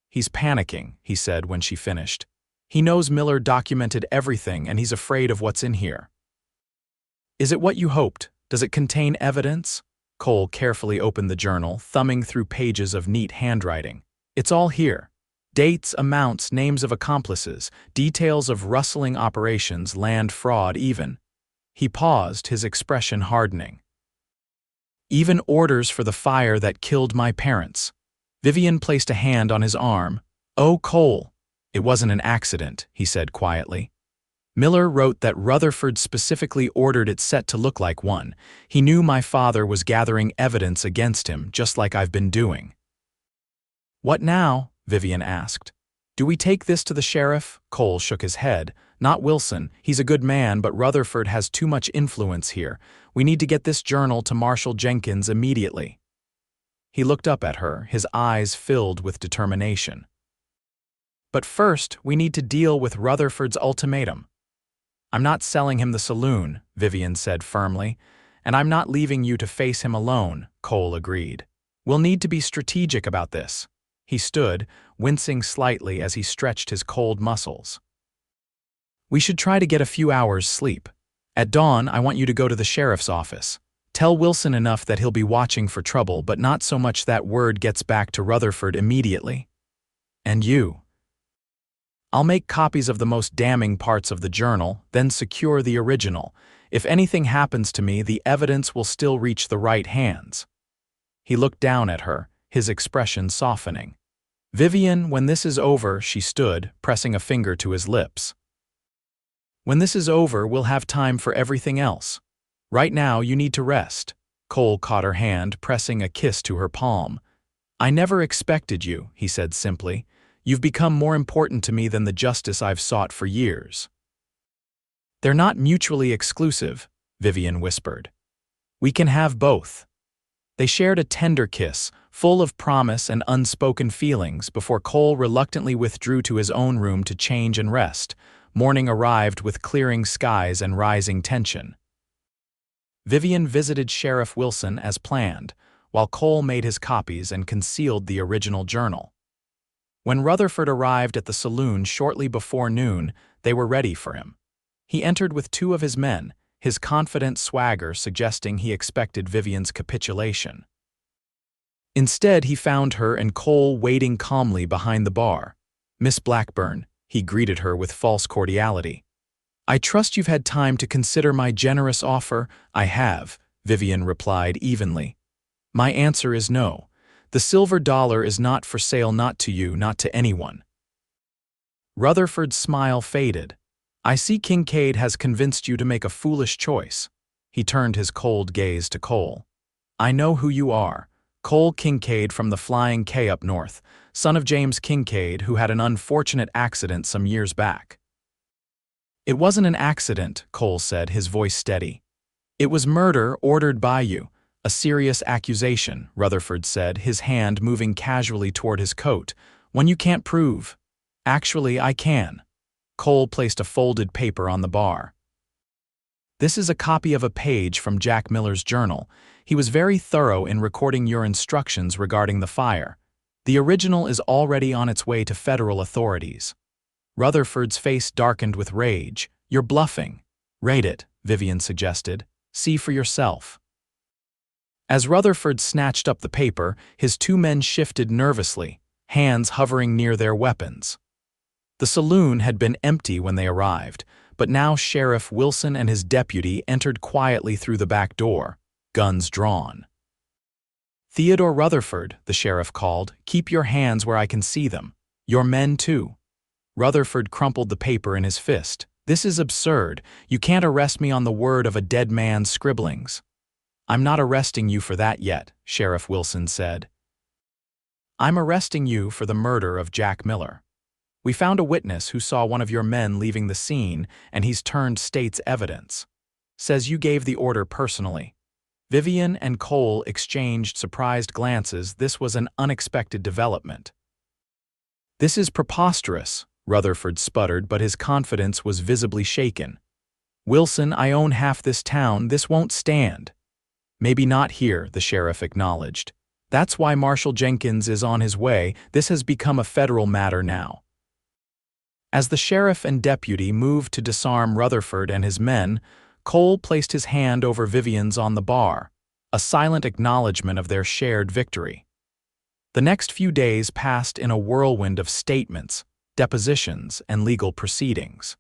He's panicking, he said when she finished. He knows Miller documented everything and he's afraid of what's in here. Is it what you hoped? Does it contain evidence? Cole carefully opened the journal, thumbing through pages of neat handwriting. It's all here. Dates, amounts, names of accomplices, details of rustling operations, land fraud even. He paused, his expression hardening. Even orders for the fire that killed my parents. Vivian placed a hand on his arm. Oh, Cole. It wasn't an accident, he said quietly. Miller wrote that Rutherford specifically ordered it set to look like one. He knew my father was gathering evidence against him, just like I've been doing. What now? Vivian asked. Do we take this to the sheriff? Cole shook his head. Not Wilson. He's a good man, but Rutherford has too much influence here. We need to get this journal to Marshal Jenkins immediately. He looked up at her, his eyes filled with determination. But first, we need to deal with Rutherford's ultimatum. I'm not selling him the saloon, Vivian said firmly, and I'm not leaving you to face him alone, Cole agreed. We'll need to be strategic about this. He stood, wincing slightly as he stretched his cold muscles. We should try to get a few hours' sleep. At dawn, I want you to go to the sheriff's office. Tell Wilson enough that he'll be watching for trouble, but not so much that word gets back to Rutherford immediately. And you. I'll make copies of the most damning parts of the journal, then secure the original. If anything happens to me, the evidence will still reach the right hands. He looked down at her, his expression softening. Vivian, when this is over, she stood, pressing a finger to his lips. When this is over, we'll have time for everything else. Right now, you need to rest. Cole caught her hand, pressing a kiss to her palm. I never expected you, he said simply. You've become more important to me than the justice I've sought for years. They're not mutually exclusive, Vivian whispered. We can have both. They shared a tender kiss, full of promise and unspoken feelings, before Cole reluctantly withdrew to his own room to change and rest. Morning arrived with clearing skies and rising tension. Vivian visited Sheriff Wilson as planned, while Cole made his copies and concealed the original journal. When Rutherford arrived at the saloon shortly before noon, they were ready for him. He entered with two of his men, his confident swagger suggesting he expected Vivian's capitulation. Instead, he found her and Cole waiting calmly behind the bar. Miss Blackburn, he greeted her with false cordiality. I trust you've had time to consider my generous offer. I have, Vivian replied evenly. My answer is no. The silver dollar is not for sale, not to you, not to anyone. Rutherford's smile faded. I see Kincaid has convinced you to make a foolish choice. He turned his cold gaze to Cole. I know who you are. Cole Kincaid from the Flying K up north, son of James Kincaid, who had an unfortunate accident some years back. It wasn't an accident, Cole said, his voice steady. It was murder ordered by you. A serious accusation, Rutherford said, his hand moving casually toward his coat. One you can't prove. Actually, I can. Cole placed a folded paper on the bar. This is a copy of a page from Jack Miller's journal. He was very thorough in recording your instructions regarding the fire. The original is already on its way to federal authorities. Rutherford's face darkened with rage. You're bluffing. Read it, Vivian suggested. See for yourself. As Rutherford snatched up the paper, his two men shifted nervously, hands hovering near their weapons. The saloon had been empty when they arrived, but now Sheriff Wilson and his deputy entered quietly through the back door, guns drawn. Theodore Rutherford, the sheriff called, keep your hands where I can see them. Your men, too. Rutherford crumpled the paper in his fist. This is absurd. You can't arrest me on the word of a dead man's scribblings. I'm not arresting you for that yet, Sheriff Wilson said. I'm arresting you for the murder of Jack Miller. We found a witness who saw one of your men leaving the scene, and he's turned state's evidence. Says you gave the order personally. Vivian and Cole exchanged surprised glances. This was an unexpected development. This is preposterous, Rutherford sputtered, but his confidence was visibly shaken. "Wilson, I own half this town. This won't stand." "Maybe not here," the sheriff acknowledged. "That's why Marshal Jenkins is on his way. This has become a federal matter now." As the sheriff and deputy moved to disarm Rutherford and his men, Cole placed his hand over Vivian's on the bar, a silent acknowledgement of their shared victory. The next few days passed in a whirlwind of statements, depositions, and legal proceedings.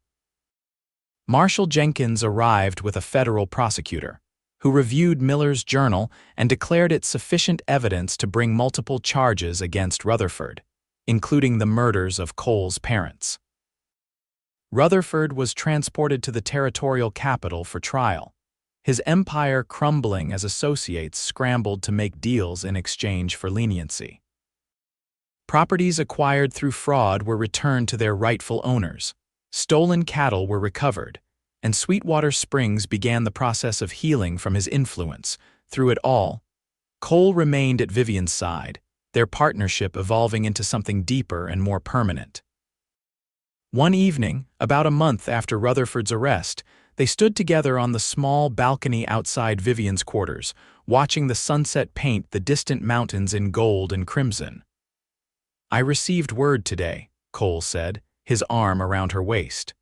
Marshal Jenkins arrived with a federal prosecutor, who reviewed Miller's journal and declared it sufficient evidence to bring multiple charges against Rutherford, including the murders of Cole's parents. Rutherford was transported to the territorial capital for trial, his empire crumbling as associates scrambled to make deals in exchange for leniency. Properties acquired through fraud were returned to their rightful owners, stolen cattle were recovered, and Sweetwater Springs began the process of healing from his influence. Through it all, Cole remained at Vivian's side, their partnership evolving into something deeper and more permanent. One evening, about a month after Rutherford's arrest, they stood together on the small balcony outside Vivian's quarters, watching the sunset paint the distant mountains in gold and crimson. "I received word today," Cole said, his arm around her waist.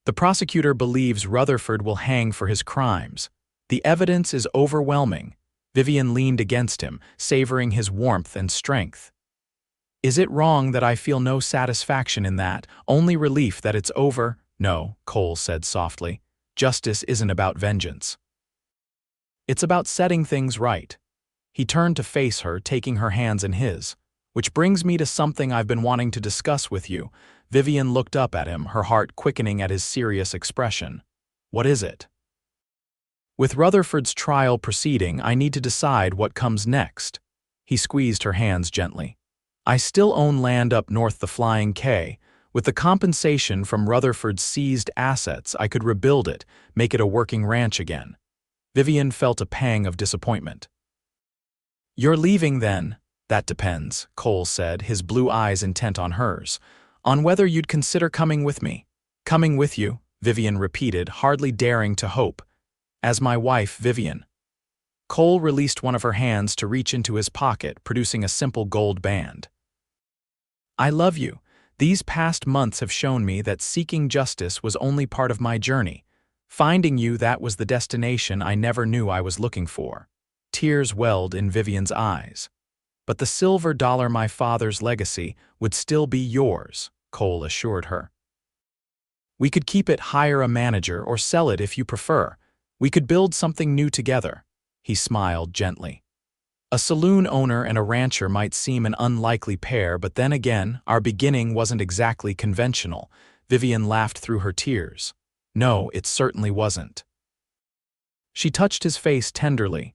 "The prosecutor believes Rutherford will hang for his crimes. The evidence is overwhelming." Vivian leaned against him, savoring his warmth and strength. "Is it wrong that I feel no satisfaction in that, only relief that it's over?" "No," Cole said softly. "Justice isn't about vengeance. It's about setting things right." He turned to face her, taking her hands in his. "Which brings me to something I've been wanting to discuss with you." Vivian looked up at him, her heart quickening at his serious expression. "What is it?" "With Rutherford's trial proceeding, I need to decide what comes next." He squeezed her hands gently. "I still own land up north the Flying K. With the compensation from Rutherford's seized assets, I could rebuild it, make it a working ranch again." Vivian felt a pang of disappointment. "You're leaving then?" "That depends," Cole said, his blue eyes intent on hers. "On whether you'd consider coming with me." "Coming with you," Vivian repeated, hardly daring to hope. "As my wife, Vivian." Cole released one of her hands to reach into his pocket, producing a simple gold band. "I love you. These past months have shown me that seeking justice was only part of my journey. Finding you, that was the destination I never knew I was looking for." Tears welled in Vivian's eyes. "But the silver dollar, my father's legacy, would still be yours," Cole assured her. "We could keep it, hire a manager, or sell it if you prefer. We could build something new together." He smiled gently. "A saloon owner and a rancher might seem an unlikely pair, but then again, our beginning wasn't exactly conventional." Vivian laughed through her tears. "No, it certainly wasn't." She touched his face tenderly.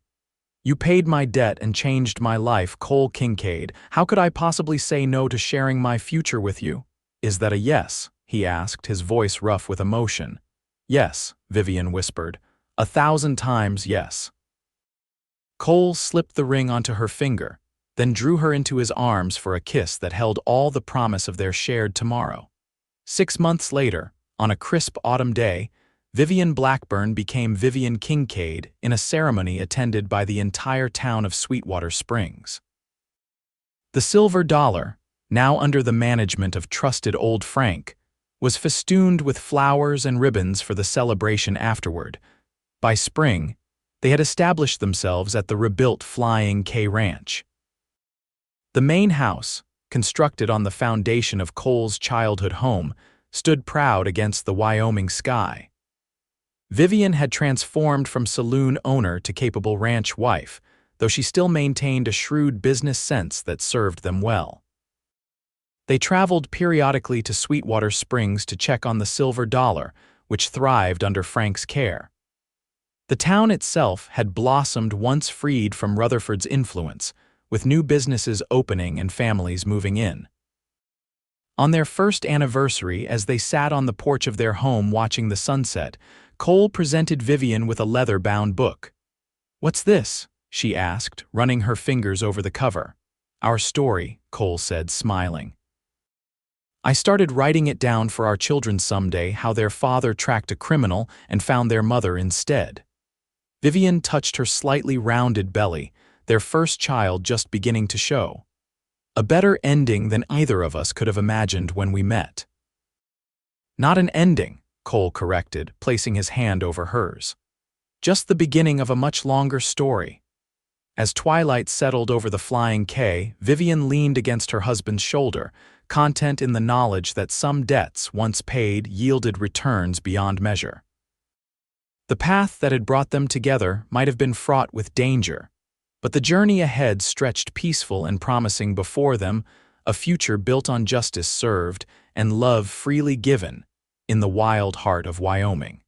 "You paid my debt and changed my life, Cole Kincaid. How could I possibly say no to sharing my future with you?" "Is that a yes?" he asked, his voice rough with emotion. "Yes," Vivian whispered. 1,000 times yes." Cole slipped the ring onto her finger, then drew her into his arms for a kiss that held all the promise of their shared tomorrow. 6 months later, on a crisp autumn day, Vivian Blackburn became Vivian Kincaid in a ceremony attended by the entire town of Sweetwater Springs. The silver dollar, now under the management of trusted old Frank, was festooned with flowers and ribbons for the celebration afterward. By spring, they had established themselves at the rebuilt Flying K Ranch. The main house, constructed on the foundation of Cole's childhood home, stood proud against the Wyoming sky. Vivian had transformed from saloon owner to capable ranch wife, though she still maintained a shrewd business sense that served them well. They traveled periodically to Sweetwater Springs to check on the silver dollar, which thrived under Frank's care. The town itself had blossomed once freed from Rutherford's influence, with new businesses opening and families moving in. On their first anniversary, as they sat on the porch of their home watching the sunset, Cole presented Vivian with a leather-bound book. "What's this?" she asked, running her fingers over the cover. "Our story," Cole said, smiling. I started writing it down for our children someday how their father tracked a criminal and found their mother instead. Vivian touched her slightly rounded belly, their first child just beginning to show. A better ending than either of us could have imagined when we met. Not an ending, Cole corrected, placing his hand over hers. Just the beginning of a much longer story. As twilight settled over the flying K, Vivian leaned against her husband's shoulder, content in the knowledge that some debts, once paid, yielded returns beyond measure. The path that had brought them together might have been fraught with danger, but the journey ahead stretched peaceful and promising before them, a future built on justice served and love freely given in the wild heart of Wyoming.